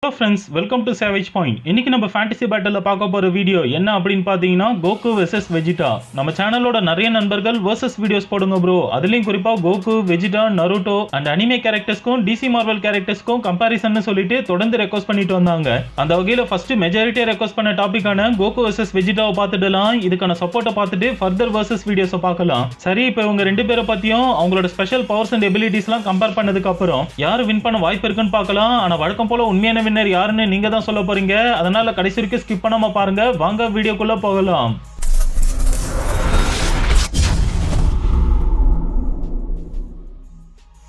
Hello friends, welcome to savage point. இன்னைக்கு நம்ம fantasy battle பார்க்க போகிற வீடியோ என்ன அப்படின்னு பார்த்தீங்கன்னா கோகு வெர்சஸ் வெஜிடா. நம்ம சேனலோட நிறைய நண்பர்கள் வெர்சஸ் வீடியோஸ் போடுங்க ப்ரோ. அதுலேயும் குறிப்பாக Goku, Vegeta, Naruto and anime கேரக்டர்ஸ்க்கும் டிசி மார்வல் கேரக்டர்ஸ்க்கும் கம்பாரிசன் சொல்லிட்டு தொடர்ந்து ரெக்வஸ்ட் பண்ணிட்டு வந்தாங்க. அந்த வகையில் ஃபர்ஸ்ட் மெஜாரிட்டியாக ரெக்வஸ்ட் பண்ண டாபிக்கான கோகு வெர்சஸ் வெஜிடாவை பார்த்துடலாம். இதுக்கான சப்போர்ட்டை பார்த்துட்டு ஃபர்தர் வெர்சஸ் வீடியோஸை பார்க்கலாம். சரி, இப்போ இவங்க ரெண்டு பேரை பற்றியும் அவங்களோட ஸ்பெஷல் பவர்ஸ் அண்ட் எபிலிட்டிஸ்லாம் கம்பேர் பண்ணதுக்கு அப்புறம் யார் வின் பண்ண வாய்ப்பு இருக்குன்னு பார்க்கலாம். ஆனால் வழக்கம் போல உண்மையான யாருன்னு நீங்க தான் சொல்ல போறீங்க. அதனால கடைசி வரைக்கும் ஸ்கிப் பண்ணாம பாருங்க. வாங்க வீடியோக்குள்ள போகலாம்.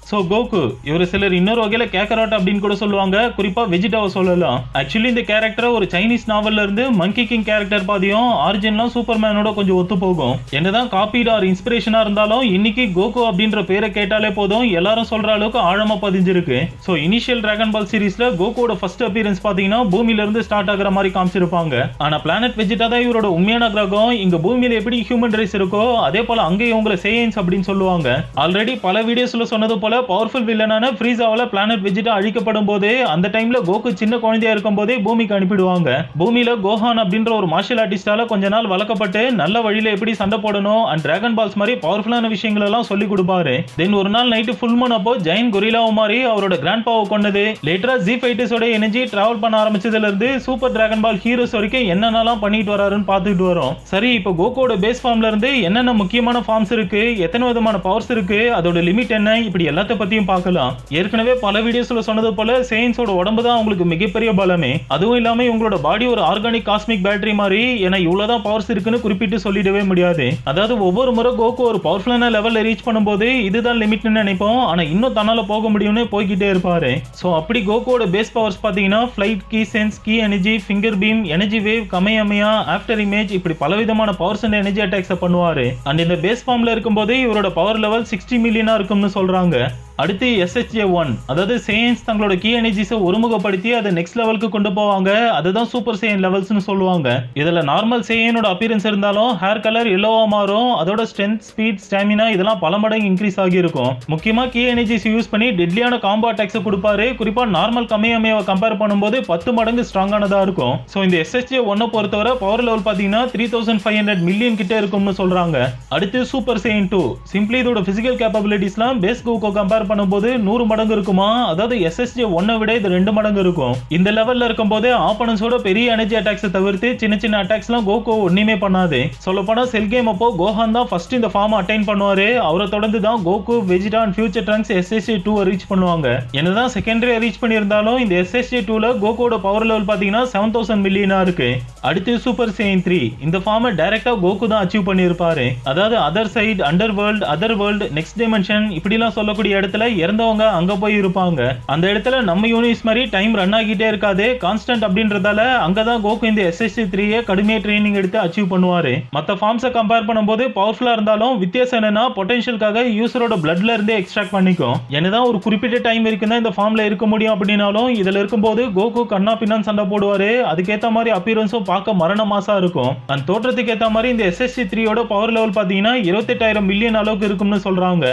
ஸோ கோகு இவர் சிலர் இன்னொரு வகையில் கேக்கராட் அப்படின்னு கூட சொல்லுவாங்க. குறிப்பாக வெஜிடாவை சொல்லலாம். ஆக்சுவலி இந்த கேரக்டரை ஒரு சைனீஸ் நாவல்ல இருந்து மங்கி கிங் கேரக்டர் பாதியும் ஆரிஜின்லாம் சூப்பர்மேனோட கொஞ்சம் ஒத்து போகும். என்னதான் காப்பீடு ஆர் இன்ஸ்பிரேஷனா இருந்தாலும் இன்னைக்கு கோகு அப்படின்ற பேரை கேட்டாலே போதும் எல்லாரும் சொல்ற அளவுக்கு ஆழமா பதிஞ்சிருக்கு. ஸோ இனிஷியல் டிராகன் பால் சீரீஸ்ல கோகுவோட ஃபர்ஸ்ட் அப்பியரன்ஸ் பாத்தீங்கன்னா பூமியில இருந்து ஸ்டார்ட் ஆகிற மாதிரி காமிச்சிருப்பாங்க. ஆனா பிளானட் வெஜிடா தான் இவரோட உண்மையான கிரகம். இங்க பூமியில எப்படி ஹியூமன் ரைஸ் இருக்கோ அதே போல அங்கேயும் உங்களை சேயன்ஸ் அப்படின்னு சொல்லுவாங்க. ஆல்ரெடி பல வீடியோஸ்ல சொன்னது போல பவர்ஃபுல் வில்லனான ஃப்ரீசாவால பிளானட் வெஜிடா அழிக்கப்படும் போது அந்த டைம்ல கோகு சின்ன குழந்தையா இருக்கும் போதே பூமிக்கு அனுப்பிடுவாங்க. பூமியில கோஹான் அப்படின்ற ஒரு மார்ஷல் ஆர்டிஸ்டால கொஞ்ச நாள் வளர்க்கப்பட்டு நல்ல வழியில எப்படி சண்டை போடணும் அண்ட் டிராகன் பால்ஸ் மாதிரி பவர்ஃபுல்லான விஷயங்கள் எல்லாம் சொல்லி கொடுப்பாரு. தென் ஒரு நாள் நைட்டு ஃபுல் மூன் அப்போ ஜெயின் கொரில்லாவை மாதிரி அவரோட கிராண்ட் பாவை கொண்டது. லேட்டரா ஜி ஃபைட்டர்ஸோட எனர்ஜி டிராவல் பண்ண ஆரம்பிச்சதுல இருந்து சூப்பர் டிராகன் பால் ஹீரோஸ் வரைக்கும் என்னென்னலாம் பண்ணிட்டு வராருன்னு பார்த்துட்டு வரோம். சரி, இப்போ கோகுவோட பேஸ் ஃபார்ம்ல இருந்து என்னென்ன முக்கியமான ஃபார்ம்ஸ் இருக்கு, எத்தனை விதமான பவர்ஸ் இருக்கு, அதோட லிமிட் என்ன, இப்படி எல்லாத்த பத்தியும் பார்க்கலாம். ஏற்கனவே பல வீடியோஸ்ல சொன்னது போல சேயன்ஸோட உடம்பு தான் உங்களுக்கு மிகப்பெரிய பலமே. அதுவும் இல்லாம இவங்களோட பாடி ஒரு ஆர்கானிக் காஸ்மிக் பேட்டரி மாதிரி. ஏன்னா இவ்வளவுதான் பவர்ஸ் இருக்குன்னு குறிப்பிட்டு சொல்லிடவே முடியாது. அதாவது ஒவ்வொரு முறை கோகு ஒரு பவர்ஃபுல்லான லெவல்ல ரீச் பண்ணும்போது இதுதான் லிமிட்னு நினைப்போம். ஆனா இன்னும் தன்னால போக முடியும்னு போய்கிட்டே இருப்பாரு. சோ அப்படி கோகுவோட பேஸ் பவர்ஸ் பாத்தீங்கன்னா flight, ki sense, ki energy, finger beam, energy wave, kamehameha, after image, இப்படி பலவிதமான பவர்ஸ் அண்ட் எனர்ஜி அட்டாக்ஸ் பண்ணுவாரு. அண்ட் இந்த பேஸ் ஃபார்ம்ல இருக்கும்போது இவரோட பவர் லெவல் 60 மில்லியனா இருக்கும்னு சொல்றாங்க. அடுத்து SHA1, அதாவது சேயன்ஸ் தங்களோட கீ எனர்ஜிஸை ஒருமுகப்படுத்தி அதை நெக்ஸ்ட் லெவலுக்கு கொண்டு போவாங்க. அதுதான் சூப்பர் சேயன் லெவல்ஸ்னு சொல்லுவாங்க. இதுல நார்மல் சேயனோட அப்பியரன்ஸ் இருந்தாலும் ஹேர் கலர் எல்லோவா மாறும். அதோட ஸ்ட்ரென்த், ஸ்பீட், ஸ்டாமினா இதெல்லாம் பல மடங்கு இன்க்ரீஸ் ஆகி இருக்கும். முக்கியமா கீ எனர்ஜிஸ் யூஸ் பண்ணி டெட்லியான காம்போ அட்டாக்ஸ் கொடுப்பாரு. குறிப்பா நார்மல் கமையமையாவை கம்பேர் பண்ணும்போது 10 மடங்கு ஸ்ட்ராங்கானதா இருக்கும். ஸோ இந்த SHA1 பொறுத்தவரை பவர் லெவல் பாத்தீங்கன்னா 3500 மில்லியன் கிட்ட இருக்கும்னு சொல்றாங்க. அடுத்து சூப்பர் சேயன் 2, சிம்பிளி இதோட பிசிக்கல் கேப்பபிலிட்டிஸ்லாம் பேஸ் கோகோ கம்பேர் பண்ணும்போது 100 மடங்கு இருக்குமா. அதாவது SSJ1 விட இது 2 மடங்கு இருக்கும். இந்த லெவல்ல இருக்கும்போது ஆப்போனன்ட்ஸோட பெரிய எனர்ஜி அட்டாக்ஸ் தவிர்த்து சின்ன சின்ன அட்டாக்ஸ்லாம் கோகோ ஒண்ணுமே பண்ணாது. சொல்லப்போனா செல் கேம் அப்போ கோஹான் தான் ஃபர்ஸ்ட் இந்த ஃபார்ம் அட்டைன் பண்ணுவாரு. அவரை தொடர்ந்து தான் Coco, Vegeta and future Trunks SSJ2 reach பண்ணுவாங்க. என்னதான் செகண்டரி ரீச் பண்ணியிருந்தாலும் இந்த SSJ2ல கோகோட பவர் லெவல் பாத்தீங்கன்னா 7000 மில்லியனா இருக்கு. அடுத்து சூப்பர் சேயன் 3, இந்த ஃபார்மை டைரக்டா கோகு தான் அச்சீவ் பண்ணியிருப்பாரு. அதாவது other side, under world, other world, next dimension இப்படிலாம் சொல்லக்கூடிய இடத்துல இறந்தவங்க அங்க போய் இருப்பாங்க. அந்த இடத்துல நம்ம யூனிவர்ஸ் மாதிரி டைம் ரன் ஆகிட்டே இருக்காது, கான்ஸ்டன்ட் அப்படின்றதால அங்கதான் கோகு இந்த SSJ3 கடுமையா ட்ரைனிங் எடுத்து அச்சீவ் பண்ணுவாரு. மத்த ஃபார்ம்ஸை கம்பேர் பண்ணும்போது பவர்ஃபுல்லா இருந்தாலும் வித்தியாசம் என்னன்னா பொட்டன்ஷியலுக்காக யூசரோட பிளட்ல இருந்தே எக்ஸ்ட்ராக்ட் பண்ணிக்கும். என்னதான் ஒரு குறிப்பிட்ட டைம் இருக்குன்னா இந்த ஃபார்ம்ல இருக்க முடியும் அப்படின்னாலும் இதுல இருக்கும்போது கோகு கண்ணா பின்னான்னு சண்டை போடுவாரு. அதுக்கேற்ற மாதிரி அப்பியரன்ஸும் பார்க்க மரண மாசா இருக்கும். அந்த தோற்றத்துக்கு ஏற்ற மாதிரி இந்த SSJ3யோட பவர் லெவல் பாத்தீங்கன்னா 28,000 மில்லியன் அளவுக்கு இருக்கும்னு சொல்றாங்க.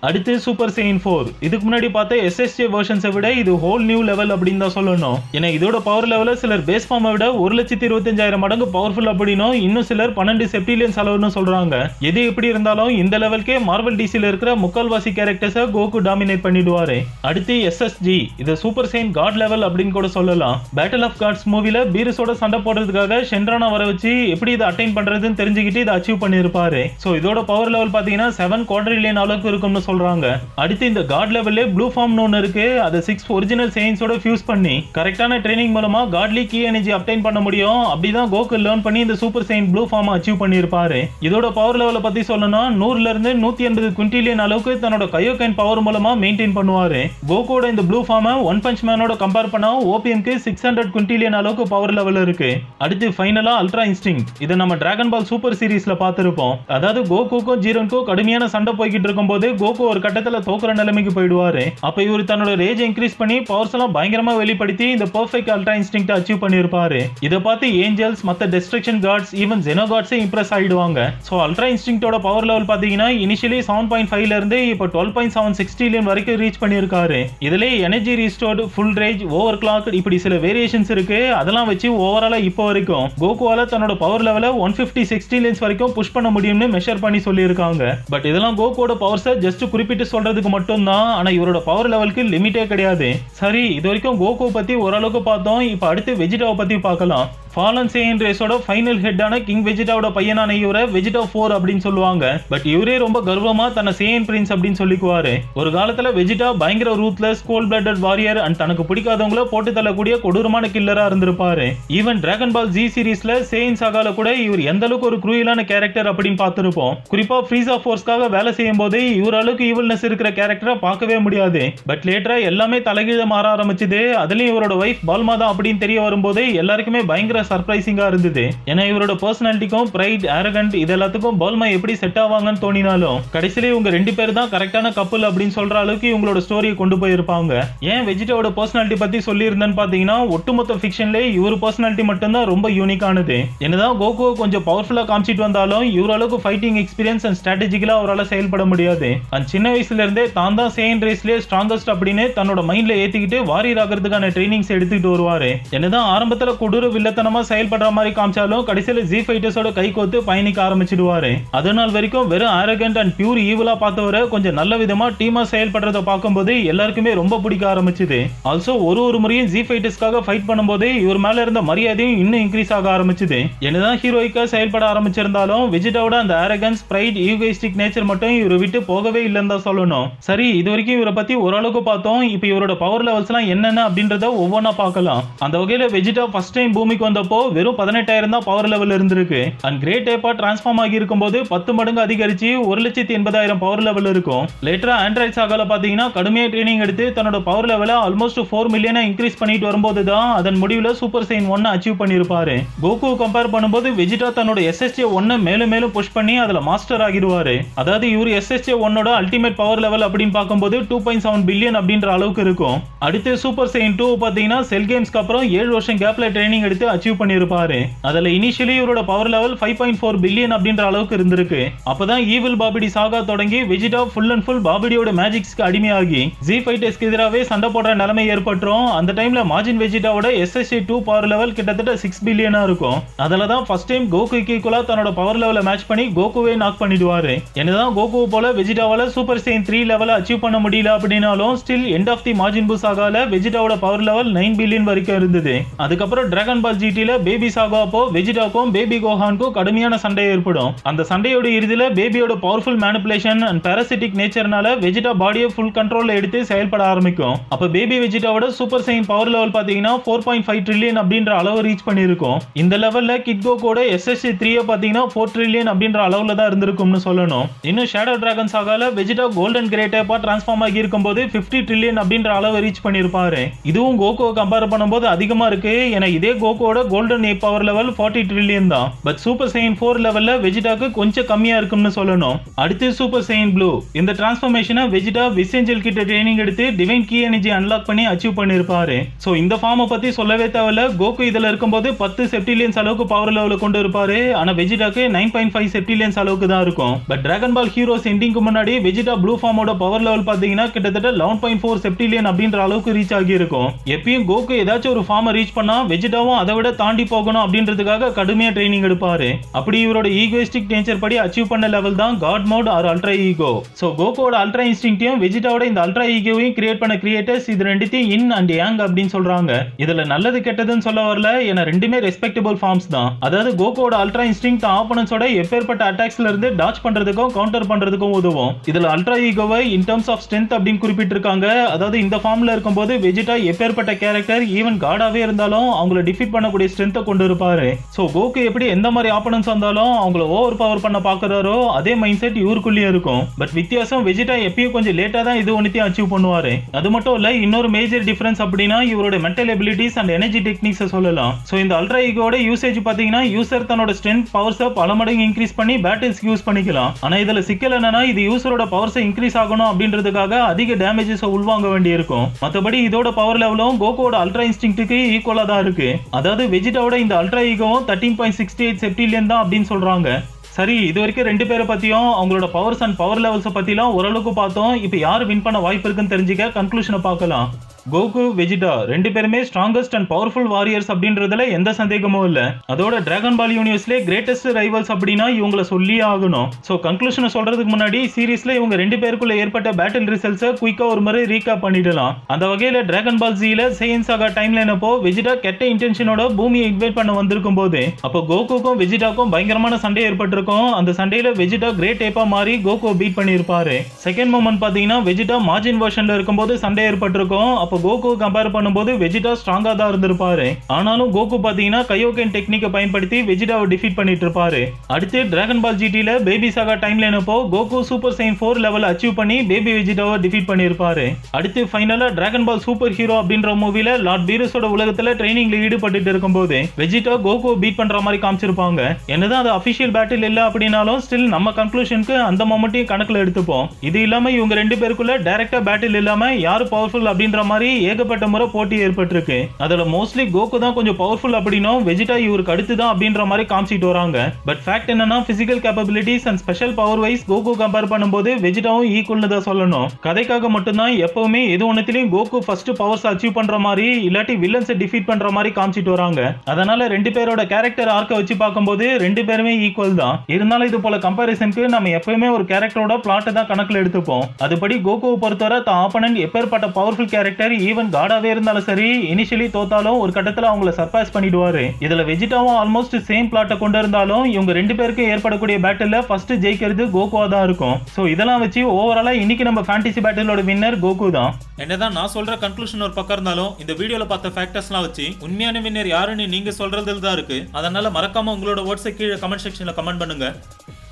அடுத்து சூப்பர் சேயன் 4, இதுக்கு முன்னாடி பார்த்த SSJ வெர்ஷன்ஸை விட இது ஹோல் நியூ லெவல் அப்படின்னு தான் சொல்லணும். ஏன்னா இதோட பவர் லெவல சிலர் பேஸ் ஃபார்மை விட 1,25,000 மடங்கு பவர்ஃபுல் அப்படின்னும், இன்னும் சிலர் 12 செப்டிலியன்ஸ் அளவுன்னு சொல்றாங்க. எது எப்படி இருந்தாலும் இந்த லெவலுக்கே மார்வல் டிசில இருக்கிற முக்கால்வாசி கேரக்டர்ஸை கோகு டாமினேட் பண்ணிடுவாரு. அடுத்து SSG, இது சூப்பர் சேயன் காட் லெவல் அப்படின்னு கூட சொல்லலாம். பேட்டில் ஆஃப் காட்ஸ் மூவில பீரஸோட சண்டை போடுறதுக்காக ஷென்ரானா வர வச்சு எப்படி இதை அட்டைன் பண்றதுன்னு தெரிஞ்சுக்கிட்டு இதை அச்சீவ் பண்ணிருப்பாரு. சோ இதோட பவர் லெவல் பாத்தீங்கன்னா 7 குவாட்ரிலியன் அளவுக்கு இருக்கும்னு சொல்றாங்க. அடுத்து இந்த காட் லெவல்ல ப்ளூ ஃபார்ம் ஒன்னு இருக்கு. அதை 6 ஒரிஜினல் சேயன்ஸோட ஃபியூஸ் பண்ணி கரெக்டான ட்ரைனிங் மூலமா காட்லி கீ எனர்ஜி அப்டைன் பண்ண முடியும். அப்படிதான் கோகு லேர்ன் பண்ணி இந்த சூப்பர் சேயன் ப்ளூ ஃபார்ம் அச்சீவ் பண்ணிருப்பாரு. இதோட பவர் லெவலை பத்தி சொல்லணும்னா 100ல இருந்து 180 குவிண்டிலியன் அளவுக்கு தன்னோட கயோகைன் பவர் மூலமா மெயின்டைன் பண்ணுவாரு. கோகுவோட இந்த ப்ளூ ஃபார்மை ஒன் பஞ்ச் மேனோட கம்பேர் பண்ணா ஓபிஎம்க்கு 600 குவிண்டிலியன் அளவுக்கு பவர் லெவல் இருக்கு. அடுத்து ஃபைனலா அல்ட்ரா இன்ஸ்டிங், இதை நம்ம டிராகன் பால் சூப்பர் சீரீஸ்ல பார்த்திருப்போம். அதாவது கோகுக்கும் ஜீரனுக்கும் கடுமையான சண்டை போய்கிட்டு இருக்கும்போது கோகு கோகு ஒரு கட்டத்துல தோக்குற நிலைமைக்கு போயிடுவாரு. அப்ப இவர் தன்னோட ரேஜ் இன்க்ரீஸ் பண்ணி பவர்ஸ் எல்லாம் பயங்கரமா வெளிப்படுத்தி இந்த பெர்ஃபெக்ட் அல்ட்ரா இன்ஸ்டிங்க்ட் அச்சீவ் பண்ணிருப்பாரு. இத பார்த்து ஏஞ்சல்ஸ், மத்த டெஸ்ட்ரக்ஷன் கார்ட்ஸ், ஈவன் ஜெனோ கார்ட்ஸே இம்ப்ரெஸ் ஆயிடுவாங்க. சோ அல்ட்ரா இன்ஸ்டிங்க்டோட பவர் லெவல் பாத்தீங்கன்னா இனிஷியலி 7.5ல இருந்து இப்போ 12.76 ட்ரில்லியன் வரைக்கும் ரீச் பண்ணிருக்காரு. இதுல energy restored, full rage, over clock இப்படி சில வேரியேஷன்ஸ் இருக்கு. அதெல்லாம் வச்சு ஓவராலா இப்போ வரைக்கும் கோகுவால தன்னோட பவர் லெவலை 156 ட்ரில்லியன்ஸ் வரைக்கும் புஷ் பண்ண முடியும்னு மெஷர் பண்ணி சொல்லியிருக்காங்க. பட் இதெல்லாம் கோகுவோட பவர்ஸை ஜஸ்ட் குறிப்பிட்டு சொல்றதுக்கு மட்டும் தான். ஆனா இவரோட பவர் லெவலுக்கு லிமிட்டே கிடையாது. சரி, இது வரைக்கும் கோகு பத்தி ஓரளவுக்கு பார்த்தோம். இப்போ அடுத்து வெஜிடாவை பத்தி பார்க்கலாம். ஃபாலன் சேயன் ரேஸோட ஃபைனல் ஹெட்டான கிங் வெஜிடாவோட பையனான இவரை வெஜிடா 4 அப்படின்னு சொல்லுவாங்க. பட் இவரே ரொம்ப கர்வமா தன்னை சேயன் பிரின்ஸ் அப்படின்னு சொல்லிக்குவாரு. ஒரு காலத்துல வெஜிடா பயங்கர ruthless, cold blooded warrior and தனக்கு பிடிக்காதவங்கள போட்டு தள்ளக்கூடிய கொடூரமான கில்லரா இருந்திருப்பாரு. ஈவன் டிராகன் பால் ஜி சீரீஸ்ல சேயன் சாகால கூட இவர் எந்த அளவுக்கு ஒரு குரூயலான கேரக்டர் அப்படின்னு பார்த்திருப்போம். குறிப்பா ஃப்ரீசா ஃபோர்ஸ்க்காக வேலை செய்யும் போது இவர் அளவுக்கு ஈவில்னஸ் இருக்கிற கேரக்டரை பார்க்கவே முடியாது. பட் லேட்டரா எல்லாமே தலைகீழ மாற ஆரம்பிச்சது. அதுலயும் இவரோட வைஃப் பால்மா தான் அப்படின்னு தெரிய வரும்போது எல்லாருக்குமே பயங்கர சர்ப்ரைசிங்கா இருந்தது. ஏன்னா இவரோட பர்சனாலிட்டிக்கும் பிரைட், அரகண்ட் இது எல்லாத்துக்கும் பால்மா எப்படி செட் ஆவாங்கன்னு தோணினாலும் கடைசியிலே இவங்க ரெண்டு பேர் தான் கரெக்டான கப்பல் அப்படின்னு சொல்ற அளவுக்கு இவங்களோட ஸ்டோரியை கொண்டு போயிருப்பாங்க. ஏன் வெஜிடாவோட பர்சனாலிட்டி பத்தி சொல்லியிருந்தேன்னு பாத்தீங்கன்னா ஒட்டுமொத்த ஃபிக்ஷன்லேயே இவர் பர்சனாலிட்டி மட்டும்தான் ரொம்ப யூனிக்கானது. என்னதான் கோகு கொஞ்சம் பவர்ஃபுல்லா காமிச்சிட்டு வந்தாலும் இவர் அளவுக்கு ஃபைட்டிங் எக்ஸ்பீரியன்ஸ் அண்ட் ஸ்ட்ராட்டஜிக்கலா அவரால் செயல்பட முடியாது. அண்ட் சின்ன வயசுல இருந்தே தான் தான் சேயன் ரேஸ்லேயே ஸ்ட்ராங்கஸ்ட் அப்படின்னு தன்னோட மைண்ட்ல ஏத்திக்கிட்டு வாரியர் ஆகிறதுக்கான ட்ரைனிங்ஸ் எடுத்துக்கிட்டு வருவாரு. என்னதான் ஆரம்பத்துல கொடூர வில்லத்தனமா செயல்படுற மாதிரி காமிச்சாலும் கடைசியில ஜி ஃபைட்டர்ஸோட கை கோத்து பயணிக்க ஆரம்பிச்சிடுவாரு. அதனால் வரைக்கும் வெறும் அரகண்ட் அண்ட் பியூர் ஈவிலா பார்த்தவரை கொஞ்சம் நல்ல விதமா டீமா செயல்படுறத பார்க்கும்போது எல்லாருக்குமே ரொம்ப பிடிக்க ஆரம்பிச்சது. ஆல்சோ ஒரு முறையும் ஜி ஃபைட்டர்ஸ்க்காக ஃபைட் பண்ணும்போது இவர் மேல இருந்த மரியாதையும் இன்னும் இன்க்ரீஸ் ஆக ஆரம்பிச்சது. என்னதான் ஹீரோயிக்கா செயல்பட ஆரம்பிச்சிருந்தாலும் வெஜிடாவோட அந்த அரகன்ஸ், பிரைட், ஈகோயிஸ்டிக் நேச்சர் மட்டும் இவரை விட்டு போகவே இல்லைன்னு தான் சொல்லணும். சரி, இது வரைக்கும் இவரை பத்தி ஓரளவுக்கு பார்த்தோம். இப்போ இவரோட பவர் லெவல்ஸ் எல்லாம் என்னென்ன அப்படின்றத ஒவ்வொன்றா பார்க்கலாம். அந்த வகையில வெஜிடா ஃபர்ஸ்ட் டைம் பூமிக்கு வந்தப்போ வெறும் 18,000 தான் பவர் லெவல் இருந்திருக்கு. அண்ட் கிரேட் ஏப்பா டிரான்ஸ்ஃபார்ம் ஆகி இருக்கும்போது 10 மடங்கு அதிகரிச்சு 1,80,000 பவர் லெவல் இருக்கும். லேட்டரா ஆண்ட்ராய்ட் சாகால பாத்தீங்கன்னா கடுமையா ட்ரைனிங் எடுத்து தன்னோட பவர் லெவலை ஆல்மோஸ்ட் 4 மில்லியனா இன்க்ரீஸ் பண்ணிட்டு வரும்போது தான் அதன் முடிவுல சூப்பர் சைன் 1 அச்சீவ் பண்ணிருப்பாரு. கோகு கம்பேர் பண்ணும்போது வெஜிடா தன்னோட SSJ 1 மேலும் மேலும் புஷ் பண்ணி அதுல மாஸ்டர் ஆகிடுவாரு. அதாவது இவர் SSJ 1ஓட அல்டிமேட் பவர் லெவல் அப்படின்னு பார்க்கும்போது 2.7 பில்லியன் அப்படின்ற அளவுக்கு இருக்கும். அடுத்து சூப்பர் சைன் 2 பாத்தீங்கன்னா செல் கேம்ஸ்க்கு அப்புறம் 7 வருஷம் கேப்ல ட்ரைனிங் எடுத்து அச்சீவ் பண்ணிருப்பாரு. அதுல இனிஷியலி இவரோட பவர் லெவல் 5.4 பில்லியன் அப்படின்ற அளவுக்கு இருந்திருக்கு. அப்பதான் ஈவில் பாபிடி சாகா தொடங்கி வெஜிடா ஃபுல் அண்ட் ஃபுல் பாபிடியோட மேஜிக்ஸ்க்கு அடிமையாகி ஜி ஃபைட்டர்ஸ்க்கு எதிராகவே சண்டை போடுற நிலைமை ஏற்பட்டுரும். அந்த டைம்ல மாஜின் வெஜிடாவோட SSJ 2 பவர் லெவல் கிட்டத்தட்ட 6 பில்லியனா இருக்கும். அதுல தான் ஃபர்ஸ்ட் டைம் கோகு ஈக்குவலா தன்னோட பவர் லெவலை மேட்ச் பண்ணி கோகுவே நாக் பண்ணிடுவாரு. என்னதான் கோகு போல வெஜிடாவால சூப்பர் சைன் 3 லெவலை அச்சீவ் பண்ண முடியல அப்படின்னாலும் ஸ்டில் எண்ட் ஆஃப் தி மாஜின் பு சாகால வெஜிடாவோட பவர் லெவல் 9 பில்லியன் வரைக்கும் இருந்தது. அதுக்கப்புறம் டிராகன் பால் ஜிடில பேபி சாகா அப்போ வெஜிடாக்கும் பேபி கோஹானுக்கும் கடுமையான சண்டை ஏற்படும். அந்த சண்டையோட இறுதியில பேபியோட பவர்ஃபுல் மேனிபுலேஷன் அண்ட் பாராசிட்டிக் நேச்சர்னால வெஜிடா பாடியை ஃபுல் கண்ட்ரோல்ல எடுத்து செயல்பட ஆரம்பிக்கும். அப்ப பேபி வெஜிடாவோட சூப்பர் சைன் பவர் லெவல் பாத்தீங்கன்னா 4.5 ட்ரில்லியன் அப்படின்ற அளவு ரீச் பண்ணிருக்கும். இந்த லெவல்ல கிட் கோகோட SSJ 3 பாத்தீங்கன்னா 4 ட்ரில்லியன் அப்படின்ற அளவுல தான் இருந்திருக்கும்னு சொல்லணும். இன்னும் ஷேடோ டிராகன் சாகால Vegeta golden great ape transform ஆகி இருக்கும்போது 50 ட்ரில்லியன் அப்படின்ற அளவு ரீச் பண்ணிருப்பாரு. இதுவும் கோகோ கம்பேர் பண்ணும்போது அதிகமா இருக்கு. ஏன்னா இதே கோகோட கோல்டன் ஏப் பவர் லெவல் 40 ட்ரில்லியன் தான். பட் சூப்பர் சைன் 4 லெவல்ல வெஜிடாக்கு கொஞ்சம் கம்மியா இருக்கும்னு சொல்லணும். அடுத்து சூப்பர் சைன் ப்ளூ. இந்த டிரான்ஸ்ஃபர்மேஷனை வெஜிடா விசேஞ்சல் கிட்ட ட்ரைனிங் எடுத்து டிவைன் கீ எனர்ஜி அன்லாக் பண்ணி அச்சீவ் பண்ணிருப்பாரு. சோ இந்த ஃபார்மை பத்தி சொல்லவே தேவையில்ல. கோகு இதுல இருக்கும்போது 10 செப்டிலியன்ஸ் அளவுக்கு பவர் லெவல கொண்டு இருப்பாரு. ஆனா வெஜிடாக்கு 9.5 செப்டிலியன்ஸ் அளவுக்கு தான் இருக்கும். பட் டிராகன் பால் ஹீரோஸ் எண்டிங்க்கு முன்னாடி வெஜிடா ப்ளூ ஃபார்மோட பவர் லெவல் பாத்தீங்கன்னா கிட்டத்தட்ட 11.4 செப்டிலியன் அப்படின்ற அளவுக்கு ரீச் ஆகி இருக்கும். எப்பயும் கோகு ஏதாச்சும் ஒரு ஃபார்மை ரீச் பண்ணா வெஜிடாவும் அதை விட தாண்டி போகணும் அப்படின்றதுக்காக கடுமையா ட்ரைனிங் எடுப்பாரு. அப்படி இவரோட ஈகோயிஸ்டிக் நேச்சர் படி அச்சீவ் பண்ண லெவல் தான் god mode or ultra ego. So கோகுவோட அல்ட்ரா இன்ஸ்டிங்க்டையும் வெஜிடாவோட இந்த அல்ட்ரா ஈகோவையும் கிரியேட் பண்ண கிரியேட்டர்ஸ் இது ரெண்டுத்தையும் இன் அண்ட் யாங் அப்படின்னு சொல்றாங்க. இதுல நல்லது கெட்டதுன்னு சொல்ல வரல. ஏன்னா ரெண்டுமே ரெஸ்பெக்டபிள் ஃபார்ம்ஸ் தான். அதாவது கோகுவோட அல்ட்ரா இன்ஸ்டிங்க்ட் ஆப்போனன்ட்ஸோட எப்பேற்பட்ட அட்டாக்ஸ்ல இருந்து டாச் பண்றதுக்கும் கவுண்டர் பண்றதுக்கும் உதவும். இதுல அல்ட்ரா ஈகோவை இன் டர்ம்ஸ் ஆஃப் ஸ்ட்ரென்த் அப்படின்னு குறிப்பிட்டிருக்காங்க. அதாவது இந்த ஃபார்ம்ல இருக்கும்போது வெஜிடா எப்பேற்பட்ட கேரக்டர் ஈவன் காடாவே இருந்தாலும் அவங்கள டிஃபீட் பண்ணக்கூடிய கோகுவோட ஸ்ட்ரென்த்தை கொண்டு இருப்பாரு. சோ கோகு எப்படி எந்த மாதிரி ஆப்பனன்ஸ் வந்தாலும் அவங்கள ஓவர் பவர் பண்ண பாக்குறாரோ அதே மைண்ட் செட் இவருக்குள்ளேயே இருக்கும். பட் வித்தியாசம் வெஜிடா எப்பயும் கொஞ்சம் லேட்டா தான் இது ஒன்னையும் அச்சீவ் பண்ணுவாரு. அது மட்டும் இல்ல, இன்னொரு மேஜர் டிஃபரன்ஸ் அப்படின்னா இவரோட mental abilities and energy techniques சொல்லலாம். சோ இந்த அல்ட்ரா ஈகோட யூசேஜ் பாத்தீங்கன்னா யூசர் தன்னோட ஸ்ட்ரென்த் பவர்ஸை பல மடங்கு இன்க்ரீஸ் பண்ணி பேட்டில்ஸ் யூஸ் பண்ணிக்கலாம். ஆனா இதுல சிக்கல் என்னன்னா இது யூசரோட பவர்ஸை இன்க்ரீஸ் ஆகணும் அப்படின்றதுக்காக அதிக டேமேஜஸ் உள்வாங்க வேண்டியிருக்கும். மற்றபடி இதோட பவர் லெவலும் கோகுவோட அல்ட்ரா இன்ஸ்டிங்க்ட்டுக்கு ஈக்குவலா தான் இருக்கு. அதாவது வெஜிடாவோட இந்த அல்ட்ரா ஈகோவும் 13.68 செப்டிலியன் தான் அப்படின்னு சொல்றாங்க. சரி, இது வரைக்கும் ரெண்டு பேரை பத்தியும் அவங்களோட பவர்ஸ் அண்ட் பவர் லெவல்ஸை பத்திலாம் ஓரளவுக்கு பார்த்தோம். இப்போ யார் வின் பண்ண வாய்ப்பு இருக்குன்னு தெரிஞ்சுக்க கன்க்ளூஷனை பார்க்கலாம். கோகு வெஜிடா ரெண்டு பேருமே ஸ்ட்ராங்கஸ்ட் அண்ட் பவர்ஃபுல் வாரியர்ஸ் அப்படின்றதுல எந்த சந்தேகமும் இல்ல. அதோட டிராகன் பால் யூனிவர்ஸ்ல கிரேட்டஸ்ட் ரைவல்ஸ் அப்படின்னா இவங்கள சொல்லியே ஆகணும். சோ கன்க்ளூஷனை சொல்றதுக்கு முன்னாடி சீரீஸ்ல இவங்க ரெண்டு பேருக்குள்ள ஏற்பட்ட பேட்டில் ரிசல்ட்ஸை குயிக்கா ஒரு முறை ரீகேப் பண்ணிடலாம். அந்த வகையில டிராகன் பால் ஜீல சையன்ஸ் ஆகா டைம்லைன் அப்போ வெஜிடா கெட்ட இன்டென்ஷனோட பூமியை இன்வைட் பண்ண வந்திருக்கும் போது அப்போ கோகுக்கும் வெஜிடாக்கும் பயங்கரமான சண்டை ஏற்பட்டிருக்கும். அந்த சண்டையில வெஜிடா கிரேட் ஏப்பா மாறி கோகுவை பீட் பண்ணிருப்பாரு. செகண்ட் மூமெண்ட் பாத்தீங்கன்னா வெஜிடா மார்ஜின் வெர்ஷன்ல இருக்கும்போது சண்டை ஏற்பட்டிருக்கும். கோகு கம்பேர் பண்ணும்போது வெஜிடா ஸ்ட்ராங்கா தான் இருந்திருப்பாரு. ஆனாலும் கோகு பாத்தீங்கன்னா கையோகன் டெக்னிக்கை பயன்படுத்தி வெஜிடாவை டிஃபீட் பண்ணிட்டு இருப்பாரு. அடுத்து டிராகன் பால் ஜிடில பேபி சாகா டைம்லைன் அப்போ Goku super saiyan 4 level achieve பண்ணி பேபி வெஜிடாவை டிஃபீட் பண்ணிருப்பாரு. அடுத்து ஃபைனலா டிராகன் பால் சூப்பர் ஹீரோ அப்படின்ற மூவில லார்ட் பீரஸோட உலகத்துல ட்ரைனிங்ல ஈடுபட்டு இருக்கும்போது வெஜிடா கோகுவை பீட் பண்ற மாதிரி காமிச்சிருப்பாங்க. என்னதான் அது அபிஷியல் பேட்டில் இல்ல அப்படின்னாலும் ஸ்டில் நம்ம கன்க்ளூஷனுக்கு அந்த மொமெண்ட்டையும் கணக்குல எடுத்துப்போம். இது இல்லாம இவங்க ரெண்டு பேருக்குள்ள டைரக்டா பேட்டில் இல்லாம யாரு பவர்ஃபுல் அப்படின்ற மாதிரி ஏகப்பட்ட முறை போட்டி ஏற்பட்டிருக்கு. அதுல மோஸ்ட்லி கோகு தான் கொஞ்சம் பவர்ஃபுல் அப்படின்னும் வெஜிடா இவருக்கு அடுத்து தான் அப்படின்ற மாதிரி காமிச்சிட்டு வராங்க. பட் ஃபேக்ட் என்னன்னா physical capabilities and special power wise Goku compare பண்ணும்போது வெஜிடாவும் ஈக்குவல்னு தான் சொல்லணும். கதைக்காக மட்டும்தான் எப்பவுமே எது ஒன்னத்திலையும் கோகு ஃபர்ஸ்ட் பவர்ஸ் அச்சீவ் பண்ற மாதிரி இல்லாட்டி வில்லன்ஸை டிஃபீட் பண்ற மாதிரி காமிச்சிட்டு வராங்க. அதனால ரெண்டு பேரோட கேரக்டர் ஆர்க்க வச்சு பார்க்கும்போது ரெண்டு பேருமே ஈக்குவல் தான். இருந்தாலும் இது போல கம்பேரிசனுக்கு நம்ம எப்பவுமே ஒரு கேரக்டரோட பிளாட்டை தான் கணக்குல எடுத்துப்போம். அதுபடி கோகுவை பொறுத்தவரை தான் ஆப்பனன்ட் எப்பேற்பட்ட பவர்ஃபுல் கேரக்டர் ஈவன் காடாவே இருந்தாலும் சரி இனிஷியலி தோத்தாலும் ஒரு கட்டத்துல அவங்கள சர்பாஸ் பண்ணிடுவாரு. இதுல வெஜிடாவும் ஆல்மோஸ்ட் சேம் பிளாட்டை கொண்டு இருந்தாலும் இவங்க ரெண்டு பேருக்கு ஏற்படக்கூடிய பேட்டில்ல ஃபர்ஸ்ட் ஜெயிக்கிறது கோகுவா தான் இருக்கும். சோ இதெல்லாம் வச்சு ஓவராலா இன்னைக்கு நம்ம ஃபேண்டசி பேட்டிலோட வின்னர் கோகு தான். என்னதான் நான் சொல்ற கன்க்ளூஷன் ஒரு பக்கம் இருந்தாலும் இந்த வீடியோல பார்த்த ஃபேக்டர்ஸ்லாம் வச்சு உண்மையான வின்னர் யாருன்னு நீங்க சொல்றதுல தான் இருக்கு. அதனால மறக்காம உங்களோட வேர்ட்ஸை கீழே கமெண்ட் செக்ஷன்ல கமெண்ட் பண்ணுங்க.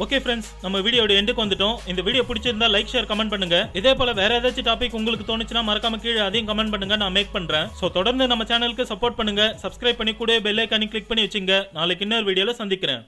ஓகே ஃப்ரெண்ட்ஸ், நம்ம வீடியோட எண்டுக்கு வந்துட்டோம். இந்த வீடியோ பிடிச்சிருந்தா லைக் ஷேர் கமெண்ட் பண்ணுங்க. இதே போல வேற ஏதாச்சும் டாபிக் உங்களுக்கு தோணுச்சுன்னா மறக்காம கீழே அதையும் கமெண்ட் பண்ணுங்க, நான் மேக் பண்றேன். சோ தொடர்ந்து நம்ம சேனலுக்கு சப்போர்ட் பண்ணுங்க, சப்ஸ்கிரைப் பண்ணி கூட பெல் ஐகானை கிளிக் பண்ணி வச்சுங்க. நாளைக்கு இன்னொரு வீடியோல சந்திக்கிறேன்.